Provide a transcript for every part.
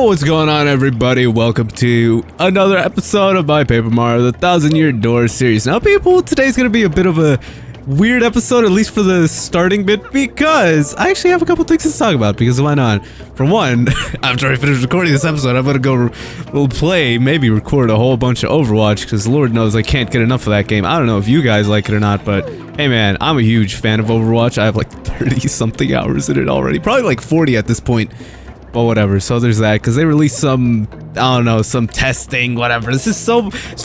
what's going on, everybody? Welcome to another episode of my Paper Mario The Thousand Year Door series. Now, people, today's gonna be a bit of a weird episode, at least for the starting bit, because I actually have a couple things to talk about, because why not? For one, after I finish recording this episode, I'm gonna go play, maybe record a whole bunch of Overwatch, because Lord knows I can't get enough of that game. I don't know if you guys like it or not, but hey man, I'm a huge fan of Overwatch. I have like 30-something hours in it already, probably like 40 at this point. But whatever, so there's that, because they released some, I don't know, some testing, whatever. This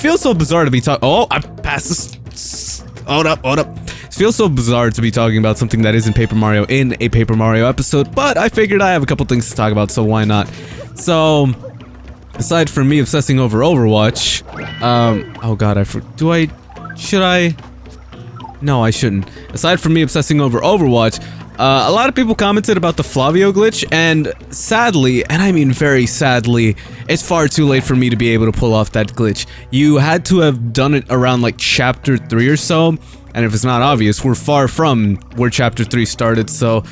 feels so bizarre to be talking. Oh, I passed this. Hold up. It feels so bizarre to be talking about something that isn't Paper Mario in a Paper Mario episode, but I figured I have a couple things to talk about, so why not? So, aside from me obsessing over Overwatch, oh god, should I? No, I shouldn't. Aside from me obsessing over Overwatch, a lot of people commented about the Flavio glitch, and sadly, and I mean very sadly, it's far too late for me to be able to pull off that glitch. You had to have done it around like chapter 3 or so, and if it's not obvious, we're far from where chapter 3 started, so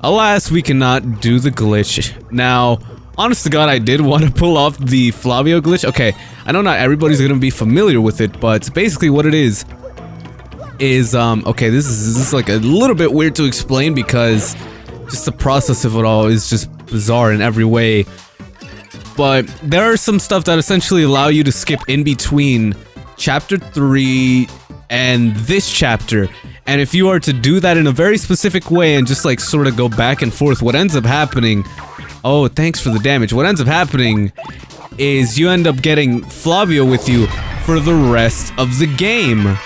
alas, we cannot do the glitch. Now, honest to god, I did want to pull off the Flavio glitch. Okay, I know not everybody's gonna be familiar with it, but basically what it is, okay, this is like a little bit weird to explain because just the process of it all is just bizarre in every way. But there are some stuff that essentially allow you to skip in between chapter 3 and this chapter. And if you are to do that in a very specific way and just like sort of go back and forth, what ends up happening, oh, thanks for the damage. What ends up happening is you end up getting Flavio with you for the rest of the game.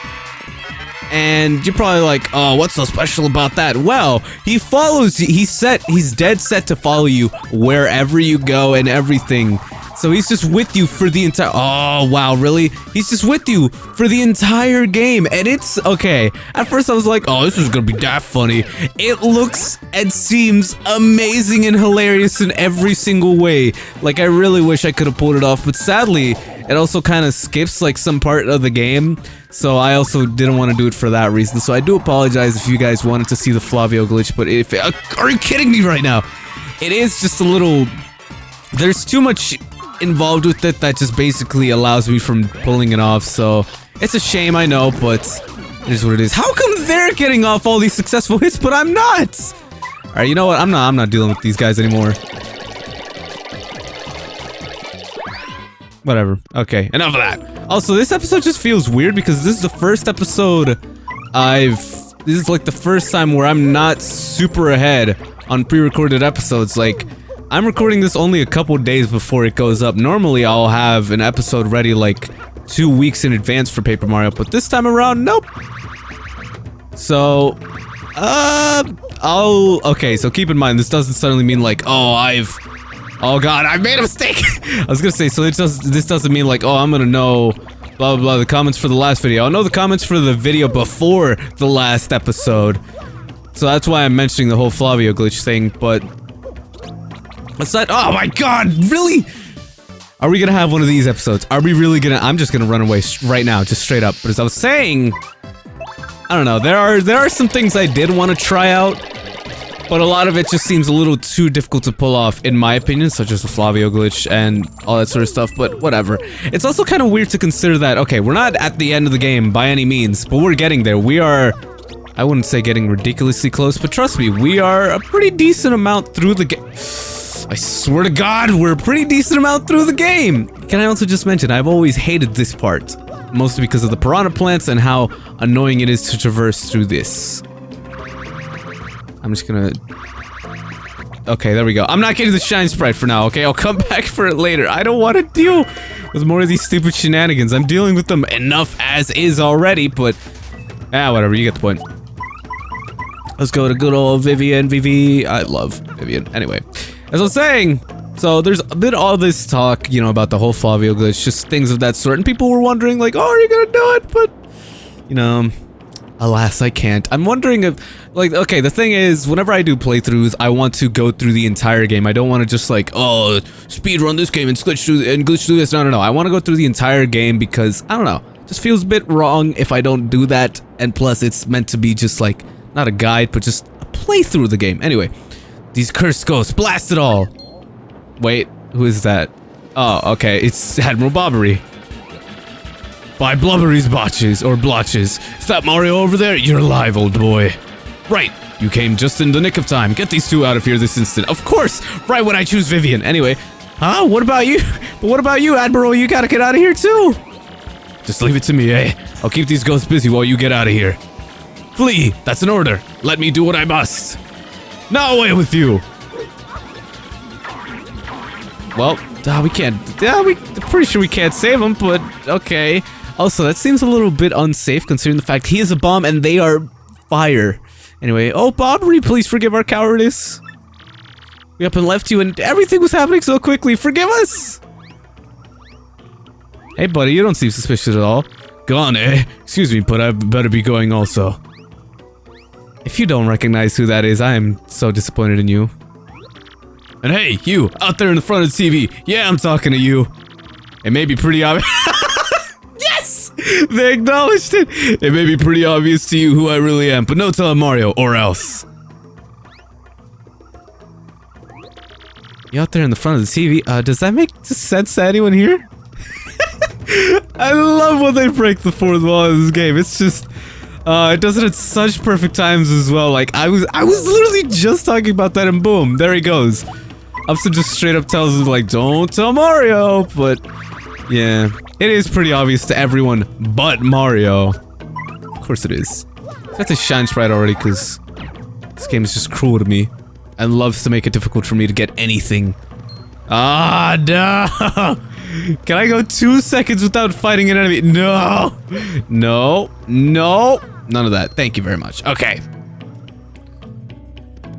And you're probably like, oh, what's so special about that? Well, he follows you. He's dead set to follow you wherever you go and everything. So he's just with you for the entire, oh wow, really? He's just with you for the entire game, and it's, okay, at first I was like, oh, this is gonna be that funny. It looks and seems amazing and hilarious in every single way. Like, I really wish I could have pulled it off, but sadly, it also kind of skips like some part of the game, so I also didn't want to do it for that reason. So I do apologize if you guys wanted to see the Flavio glitch, but if, are you kidding me right now? It is just a little, there's too much involved with it that just basically allows me from pulling it off, so it's a shame, I know, but it is what it is. How come they're getting off all these successful hits, but I'm not? Alright, you know what? I'm not dealing with these guys anymore. Whatever. Okay, enough of that. Also, this episode just feels weird because this is the first episode this is like the first time where I'm not super ahead on pre-recorded episodes. Like, I'm recording this only a couple days before it goes up. Normally, I'll have an episode ready like 2 weeks in advance for Paper Mario, but this time around, nope. So, okay, so keep in mind, this doesn't suddenly mean like, oh god, I've made a mistake! I was gonna say, so this doesn't mean like, oh, I'm gonna know, blah blah blah, the comments for the last video. I'll know the comments for the video before the last episode. So that's why I'm mentioning the whole Flavio glitch thing, but aside, oh my god, really? Are we gonna have one of these episodes? Are we really gonna, I'm just gonna run away right now, just straight up. But as I was saying, I don't know, there are some things I did want to try out, but a lot of it just seems a little too difficult to pull off, in my opinion, such as the Flavio glitch and all that sort of stuff, but whatever. It's also kind of weird to consider that, okay, we're not at the end of the game by any means, but we're getting there. We are, I wouldn't say getting ridiculously close, but trust me, we are a pretty decent amount through the game. I swear to god, we're a pretty decent amount through the game! Can I also just mention, I've always hated this part, mostly because of the piranha plants and how annoying it is to traverse through this. I'm just gonna... Okay, there we go. I'm not getting the shine sprite for now, okay? I'll come back for it later. I don't want to deal with more of these stupid shenanigans. I'm dealing with them enough as is already, but... whatever, you get the point. Let's go to good old Vivian. I love Vivian. Anyway, as I was saying, so there's been all this talk, you know, about the whole Flavio glitch, just things of that sort, and people were wondering, like, oh, are you gonna do it? But, you know... Alas, I can't. I'm wondering if, like, okay, the thing is, whenever I do playthroughs, I want to go through the entire game. I don't want to just like, oh, speedrun this game and glitch through this. No. I want to go through the entire game because, I don't know, it just feels a bit wrong if I don't do that. And plus, it's meant to be just like, not a guide, but just a playthrough of the game. Anyway, these cursed ghosts, blast it all. Wait, Who is that? Oh, okay, it's Admiral Bobbery. By Blubbery's botches, or blotches. Is that Mario over there? You're alive, old boy. Right, you came just in the nick of time. Get these two out of here this instant. Of course, right when I choose Vivian. Anyway, huh? What about you? But what about you, Admiral? You gotta get out of here too. Just leave it to me, eh? I'll keep these ghosts busy while you get out of here. Flee, that's an order. Let me do what I must. Now away with you. Well, we can't. We're pretty sure we can't save him, but okay. Also, that seems a little bit unsafe considering the fact he is a bomb and they are fire. Anyway, oh, Bobbery, please forgive our cowardice. We up and left you and everything was happening so quickly. Forgive us! Hey, buddy, you don't seem suspicious at all. Gone, eh? Excuse me, but I better be going also. If you don't recognize who that is, I am so disappointed in you. And hey, you, out there in the front of the TV, yeah, I'm talking to you. It may be pretty obvious. Yes! They acknowledged it. It may be pretty obvious to you who I really am, but no telling Mario, or else. You out there in the front of the TV, does that make sense to anyone here? I love when they break the fourth wall in this game. It's just, it does it at such perfect times as well. Like, I was literally just talking about that and boom, there he goes. Upson just straight up tells him, like, don't tell Mario, but yeah, it is pretty obvious to everyone but Mario. Of course it is. I have to shine sprite already, because this game is just cruel to me and loves to make it difficult for me to get anything. Ah, no! Can I go 2 seconds without fighting an enemy? No! No. No. None of that. Thank you very much. Okay.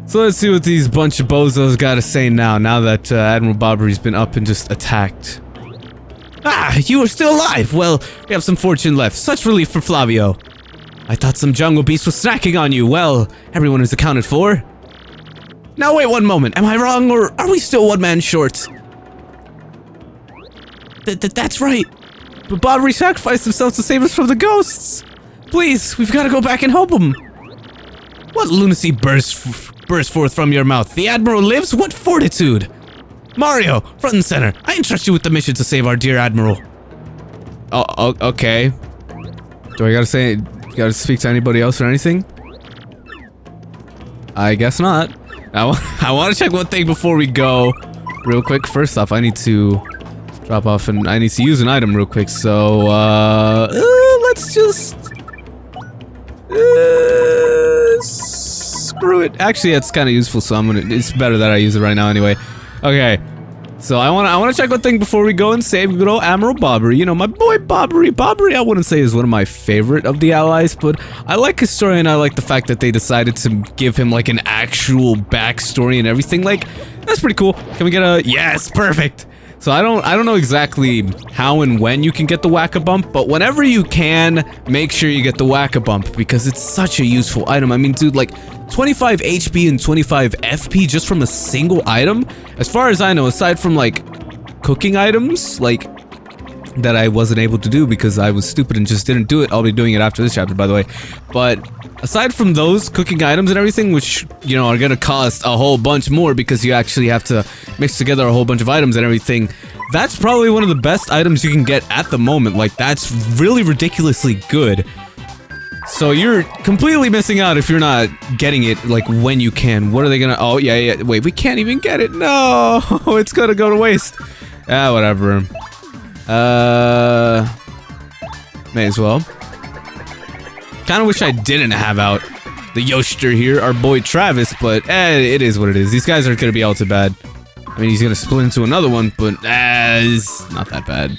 So let's see what these bunch of bozos gotta say now that Admiral Bobbery's been up and just attacked. Ah, you are still alive! Well, we have some fortune left. Such relief for Flavio. I thought some jungle beast was snacking on you. Well, everyone is accounted for. Now wait one moment. Am I wrong, or are we still one man short? That's right. But Bobbery sacrificed himself to save us from the ghosts. Please, we've got to go back and help him. What lunacy burst forth from your mouth? The Admiral lives? What fortitude! Mario, front and center. I entrust you with the mission to save our dear Admiral. Oh, okay. Do I gotta speak to anybody else or anything? I guess not. I want to check one thing before we go. Real quick, first off, I need to drop off and I need to use an item real quick, so, let's just... screw it. Actually, it's kind of useful, so it's better that I use it right now anyway. Okay. So I want to check one thing before we go and save good old Admiral Bobbery. You know, my boy Bobbery. Bobbery, I wouldn't say is one of my favorite of the allies, but I like his story and I like the fact that they decided to give him like an actual backstory and everything. Like, that's pretty cool. Can we get a... Yes, perfect. So I don't know exactly how and when you can get the Whack-A-Bump, but whenever you can, make sure you get the Whack-A-Bump because it's such a useful item. I mean, dude, like 25 HP and 25 FP just from a single item? As far as I know, aside from like cooking items, like that I wasn't able to do because I was stupid and just didn't do it. I'll be doing it after this chapter, by the way. But aside from those cooking items and everything, which, you know, are gonna cost a whole bunch more because you actually have to mix together a whole bunch of items and everything, that's probably one of the best items you can get at the moment. Like, that's really ridiculously good. So you're completely missing out if you're not getting it, like, when you can. What are they gonna... Oh, yeah, wait, we can't even get it. No, it's gonna go to waste. Ah, whatever. May as well. Kinda wish I didn't have out the Yoster here, our boy Travis, but it is what it is. These guys aren't gonna be all too bad. I mean, he's gonna split into another one, but it's not that bad.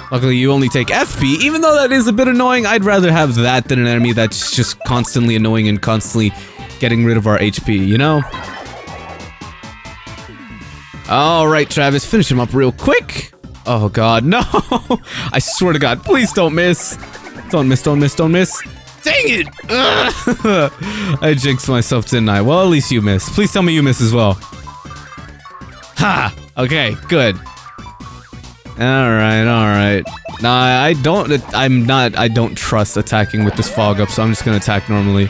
Luckily, you only take FP, even though that is a bit annoying. I'd rather have that than an enemy that's just constantly annoying and constantly getting rid of our HP, you know? Alright, Travis, finish him up real quick. Oh god, no! I swear to god, please don't miss! Don't miss, don't miss, don't miss! Dang it! I jinxed myself, didn't I? Well, at least you missed. Please tell me you miss as well. Ha! Okay, good. Alright. Nah, I don't trust attacking with this fog up, so I'm just gonna attack normally.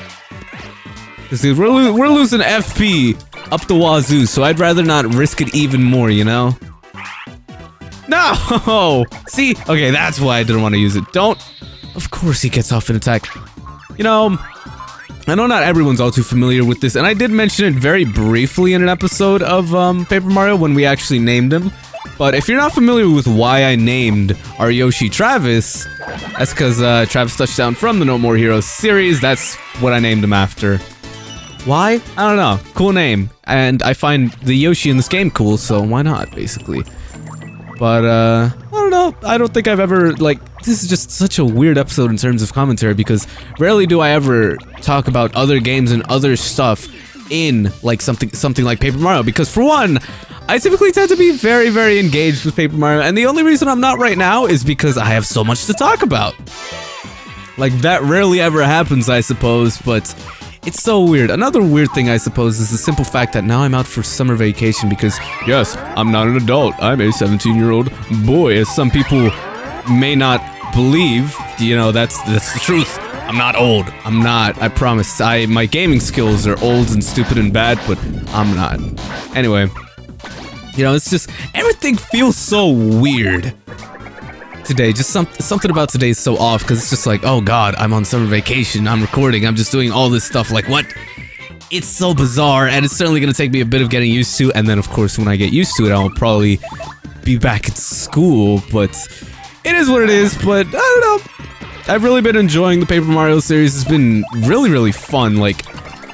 Cause dude, we're losing FP up the wazoo, so I'd rather not risk it even more, you know? No! See? Okay, that's why I didn't want to use it. Don't... Of course he gets off an attack. You know, I know not everyone's all too familiar with this, and I did mention it very briefly in an episode of Paper Mario when we actually named him. But if you're not familiar with why I named our Yoshi Travis, that's because Travis Touchdown from the No More Heroes series, that's what I named him after. Why? I don't know. Cool name. And I find the Yoshi in this game cool, so why not, basically. But, I don't know. I don't think I've ever, like, this is just such a weird episode in terms of commentary because rarely do I ever talk about other games and other stuff in, like, something like Paper Mario. Because, for one, I typically tend to be very, very engaged with Paper Mario, and the only reason I'm not right now is because I have so much to talk about. Like, that rarely ever happens, I suppose, but it's so weird. Another weird thing, I suppose, is the simple fact that now I'm out for summer vacation because, yes, I'm not an adult. I'm a 17-year-old boy, as some people may not believe. You know, that's the truth. I'm not old. I'm not. I promise. My gaming skills are old and stupid and bad, but I'm not. Anyway, you know, it's just, everything feels so weird today. Just something about today is so off because it's just like, oh god, I'm on summer vacation, I'm recording, I'm just doing all this stuff, like what? It's so bizarre, and it's certainly gonna take me a bit of getting used to, and then of course when I get used to it I'll probably be back at school, but it is what it is. But I don't know, I've really been enjoying the Paper Mario series. It's been really, really fun. Like,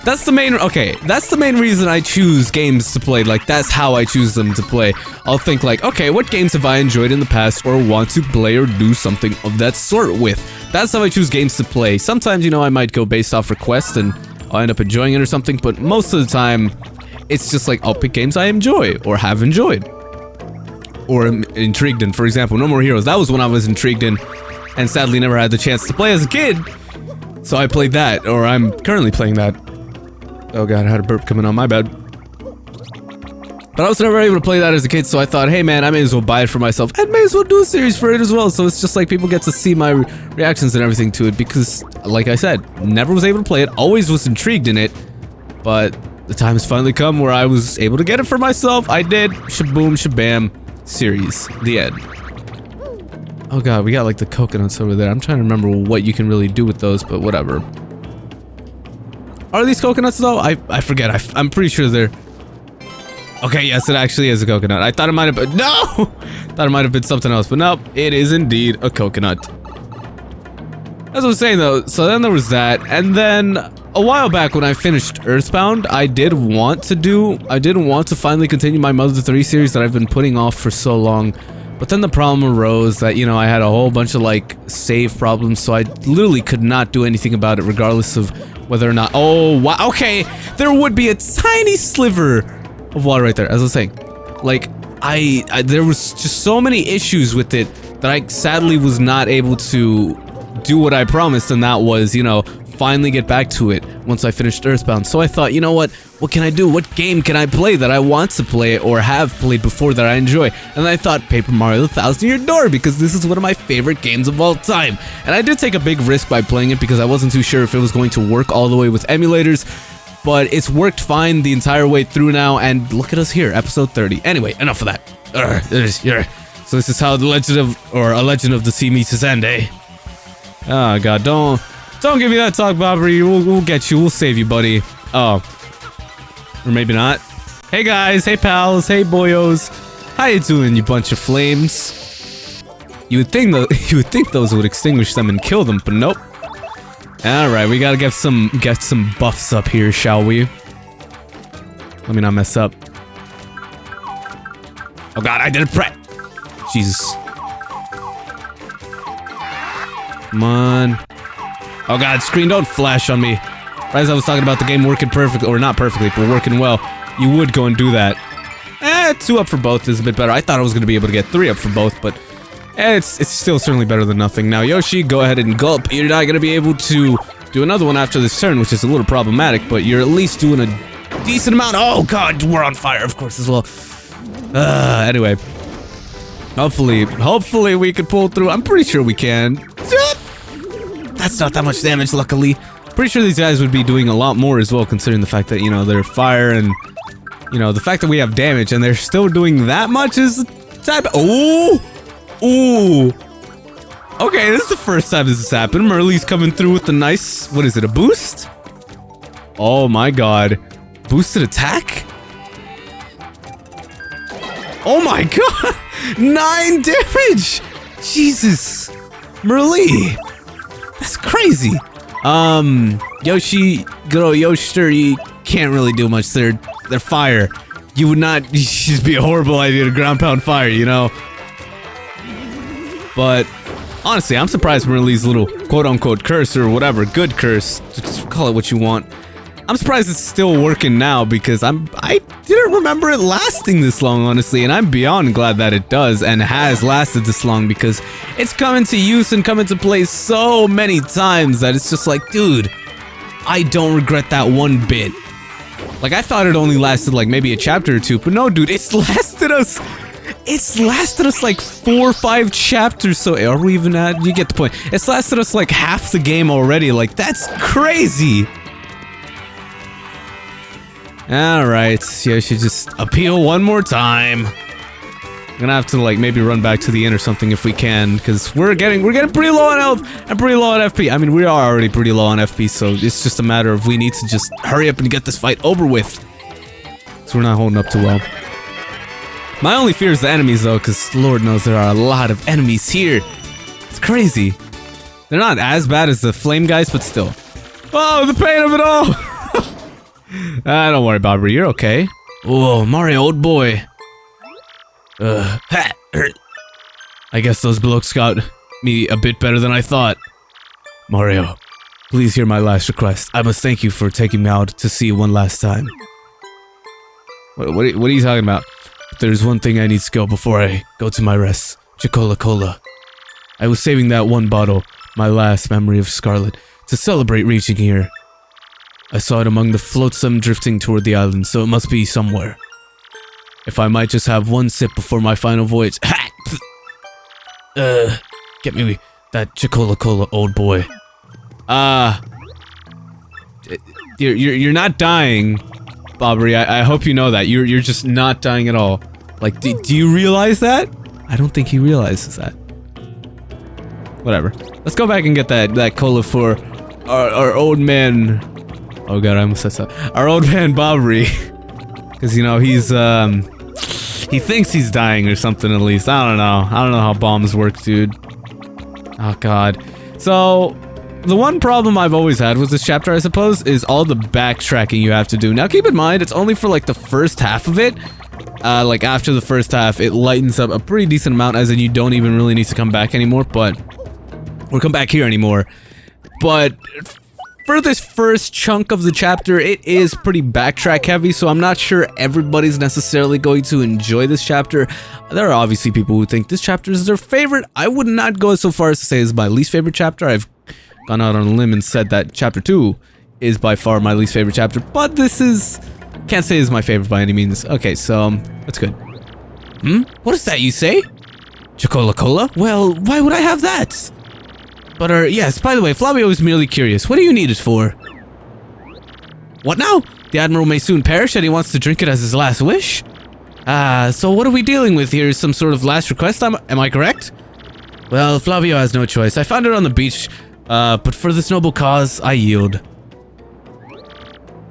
that's the main reason I choose games to play. Like, that's how I choose them to play. I'll think like, okay, what games have I enjoyed in the past or want to play or do something of that sort with? That's how I choose games to play. Sometimes, you know, I might go based off request and I'll end up enjoying it or something, but most of the time, it's just like, I'll pick games I enjoy or have enjoyed. Or am intrigued in. For example, No More Heroes, that was one I was intrigued in and sadly never had the chance to play as a kid. So I played that, or I'm currently playing that. Oh god, I had a burp coming on, my bad. But I was never able to play that as a kid, so I thought, hey man, I may as well buy it for myself, and may as well do a series for it as well, so it's just like people get to see my reactions and everything to it, because, like I said, never was able to play it, always was intrigued in it, but the time has finally come where I was able to get it for myself. I did. Shaboom, shabam, series. The end. Oh god, we got like the coconuts over there. I'm trying to remember what you can really do with those, but whatever. Are these coconuts though? I forget. I'm pretty sure they're... Okay, yes, it actually is a coconut. I thought it might have been... No! Thought it might have been something else, but nope. It is indeed a coconut. As I was saying though, so then there was that, and then a while back when I finished Earthbound, I did want to finally continue my Mother 3 series that I've been putting off for so long. But then the problem arose that, you know, I had a whole bunch of, like, save problems, so I literally could not do anything about it regardless of whether or not... Oh, wow, okay, there would be a tiny sliver of water right there, as I was saying. Like, there was just so many issues with it that I sadly was not able to do what I promised, and that was, you know, finally get back to it once I finished Earthbound. So I thought, you know what can I do? What game can I play that I want to play or have played before that I enjoy? And I thought Paper Mario the Thousand Year Door, because this is one of my favorite games of all time. And I did take a big risk by playing it because I wasn't too sure if it was going to work all the way with emulators, but it's worked fine the entire way through now, and look at us here, episode 30. Anyway, enough of that. So this is how the A Legend of the Sea meets his end, eh? Oh god, don't give me that talk, Bobbery. We'll get you. We'll save you, buddy. Oh. Or maybe not. Hey guys, hey pals, hey boyos. How you doing, you bunch of flames? You would think those would extinguish them and kill them, but nope. Alright, we gotta get some buffs up here, shall we? Let me not mess up. Oh god, I did a prep! Jesus. Come on. Oh god, screen, don't flash on me. Right as I was talking about the game working perfectly, or not perfectly, but working well, you would go and do that. 2 up for both is a bit better. I thought I was going to be able to get 3 up for both, but it's still certainly better than nothing. Now, Yoshi, go ahead and gulp. You're not going to be able to do another one after this turn, which is a little problematic, but you're at least doing a decent amount. Oh god, we're on fire, of course, as well. Anyway. Hopefully we can pull through. I'm pretty sure we can. That's not that much damage, luckily. Pretty sure these guys would be doing a lot more as well, considering the fact that, you know, they're fire and you know, the fact that we have damage and they're still doing that much is type. Oh! Ooh! Okay, this is the first time this has happened. Merle's coming through with a nice, what is it, a boost? Oh my god. Boosted attack? Oh my god! 9 damage! Jesus! Merle! That's crazy! Yoshi, good old Yoshster, you can't really do much. They're fire. You would not, it'd just be a horrible idea to ground pound fire, you know? But, honestly, I'm surprised Merle's little quote-unquote curse or whatever, good curse, just call it what you want. I'm surprised it's still working now because I didn't remember it lasting this long, honestly, and I'm beyond glad that it does and has lasted this long because it's come into use and come into play so many times that it's just like, dude, I don't regret that one bit. Like, I thought it only lasted like maybe a chapter or two, but no, dude, it's lasted us like 4 or 5 chapters, so are we even at, you get the point. It's lasted us like half the game already, like, that's crazy! Alright, yeah, I should just appeal one more time. I'm gonna have to, like, maybe run back to the inn or something if we can, because we're getting pretty low on health and pretty low on FP. I mean, we are already pretty low on FP, so it's just a matter of we need to just hurry up and get this fight over with. So we're not holding up too well. My only fear is the enemies, though, because Lord knows there are a lot of enemies here. It's crazy. They're not as bad as the flame guys, but still. Oh, the pain of it all! Don't worry, Bobbery, you're okay. Oh, Mario, old boy. I guess those blokes got me a bit better than I thought. Mario, please hear my last request. I must thank you for taking me out to sea one last time. What are you talking about? But there's one thing I need to go before I go to my rest. Chola Cola. I was saving that one bottle, my last memory of Scarlet, to celebrate reaching here. I saw it among the flotsam drifting toward the island, so it must be somewhere. If I might just have one sip before my final voyage. Get me that Chola Cola, old boy. You're not dying, Bobbery. I hope you know that. You're just not dying at all. Like, do you realize that? I don't think he realizes that. Whatever. Let's go back and get that cola for our old man. Oh god, I almost said so. Our old man Bobbery. Because, you know, he's, he thinks he's dying or something at least. I don't know. I don't know how bombs work, dude. Oh god. So, the one problem I've always had with this chapter, I suppose, is all the backtracking you have to do. Now, keep in mind, it's only for, like, the first half of it. Like, after the first half, it lightens up a pretty decent amount, as in you don't even really need to come back anymore, but... or come back here anymore. But... for this first chunk of the chapter, it is pretty backtrack heavy, so I'm not sure everybody's necessarily going to enjoy this chapter. There are obviously people who think this chapter is their favorite. I would not go so far as to say it's my least favorite chapter. I've gone out on a limb and said that chapter 2 is by far my least favorite chapter, but this is... can't say it's my favorite by any means. Okay, so, that's good. What is that you say? Chola Cola? Well, why would I have that? But, yes, by the way, Flavio is merely curious. What do you need it for? What now? The Admiral may soon perish and he wants to drink it as his last wish? So what are we dealing with here? Some sort of last request, am I correct? Well, Flavio has no choice. I found it on the beach, but for this noble cause, I yield.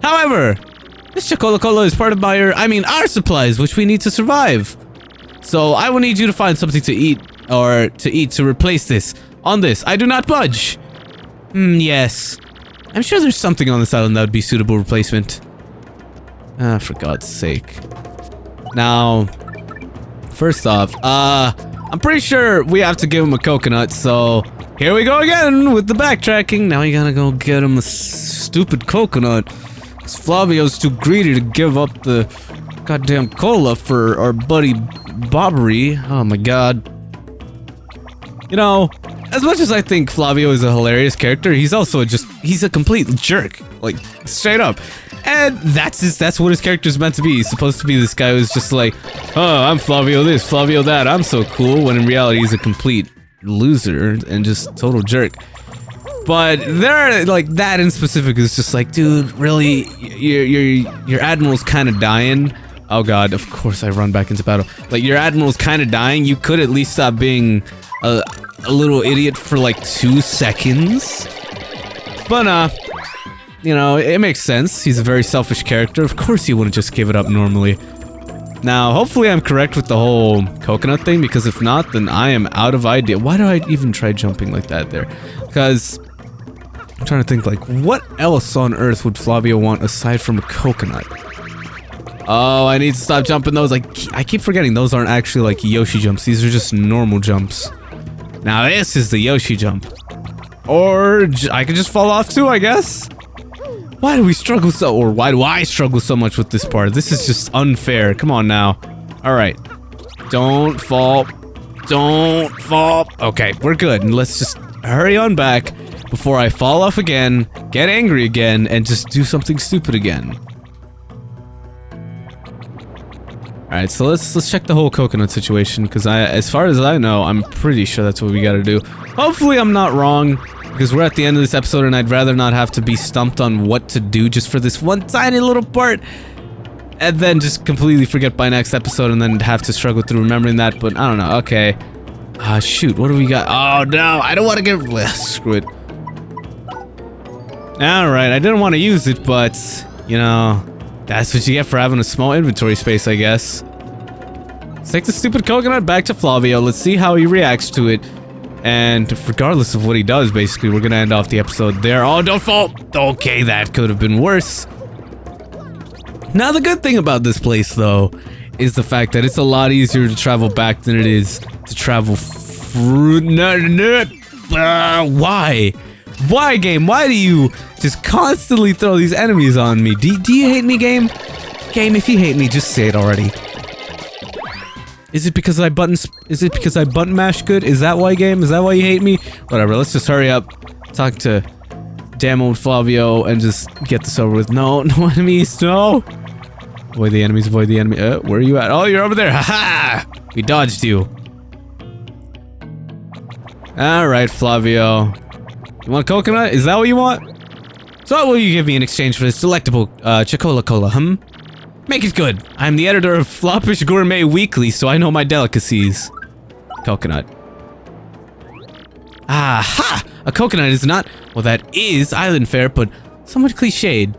However, this Chola Cola is part of our supplies, which we need to survive. So I will need you to find something to eat, to replace this. On this, I do not budge. Yes. I'm sure there's something on this island that would be suitable replacement. For God's sake. Now, first off, I'm pretty sure we have to give him a coconut, so here we go again with the backtracking. Now you gotta go get him a stupid coconut. Because Flavio's too greedy to give up the goddamn cola for our buddy Bobbery. Oh my god. You know, as much as I think Flavio is a hilarious character, he's also he's a complete jerk. Like, straight up. And that's what his character's meant to be. He's supposed to be this guy who's just like, oh, I'm Flavio this, Flavio that, I'm so cool, when in reality he's a complete loser and just total jerk. But there, like, that in specific is just like, dude, really, your Admiral's kind of dying. Oh god, of course I run back into battle. Like, your admiral's kind of dying. You could at least stop being a little idiot for like 2 seconds. But, you know, it makes sense. He's a very selfish character. Of course he wouldn't just give it up normally. Now, hopefully I'm correct with the whole coconut thing, because if not, then I am out of idea. Why do I even try jumping like that there? Because I'm trying to think, like, what else on earth would Flavio want aside from a coconut? Oh, I need to stop jumping those. Like, I keep forgetting those aren't actually like Yoshi jumps. These are just normal jumps. Now this is the Yoshi jump. Or I could just fall off too, I guess. Why do we struggle so, or why do I struggle so much with this part? This is just unfair. Come on now. All right. Don't fall. Don't fall. Okay, we're good. And let's just hurry on back before I fall off again, get angry again, and just do something stupid again. Alright, so let's check the whole coconut situation, because as far as I know, I'm pretty sure that's what we gotta do. Hopefully I'm not wrong, because we're at the end of this episode and I'd rather not have to be stumped on what to do just for this one tiny little part, and then just completely forget by next episode and then have to struggle through remembering that, but I don't know, okay. Shoot, what do we got? Oh no, I don't want to get... screw it. Alright, I didn't want to use it, but, you know... That's what you get for having a small inventory space, I guess. Let's take the stupid coconut back to Flavio. Let's see how he reacts to it. And regardless of what he does, basically, we're gonna end off the episode there. Oh, don't fall! Okay, that could have been worse. Now, the good thing about this place, though, is the fact that it's a lot easier to travel back than it is to travel through... Why? Why, game? Why do you just constantly throw these enemies on me? Do you hate me, game? Game, if you hate me, just say it already. Is it because I button mash good? Is that why, game? Is that why you hate me? Whatever, let's just hurry up, talk to damn old Flavio, and just get this over with. No, no enemies, no! Avoid the enemies, avoid the enemy. Where are you at? Oh, you're over there, haha! We dodged you. Alright, Flavio. You want coconut? Is that what you want? So what will you give me in exchange for this delectable, Chola Cola, Make it good. I'm the editor of Floppish Gourmet Weekly, so I know my delicacies. Coconut. Aha! A coconut is not... Well, that is island fare, but somewhat cliched.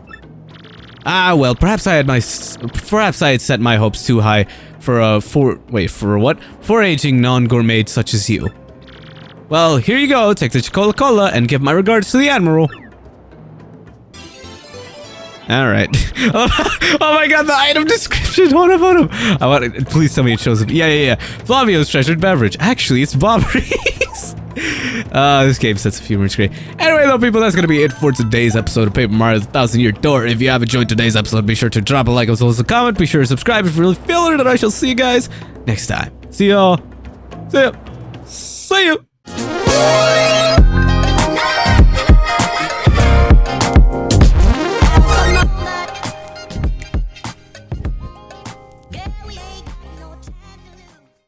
Ah, well, perhaps I had set my hopes too high for a foraging non-gourmet such as you. Well, here you go, take the Chola Cola and give my regards to the Admiral. Alright. Oh my god, the item description! Hold up. Please tell me it shows up. Yeah. Flavio's treasured beverage. Actually, it's Bobbery's. This game sets a few words great. Anyway, though, people, that's gonna be it for today's episode of Paper Mario: The 1000-Year Door. If you have enjoyed today's episode, be sure to drop a like as well as a comment. Be sure to subscribe if you really feel it, and I shall see you guys next time. See y'all. See ya. See you.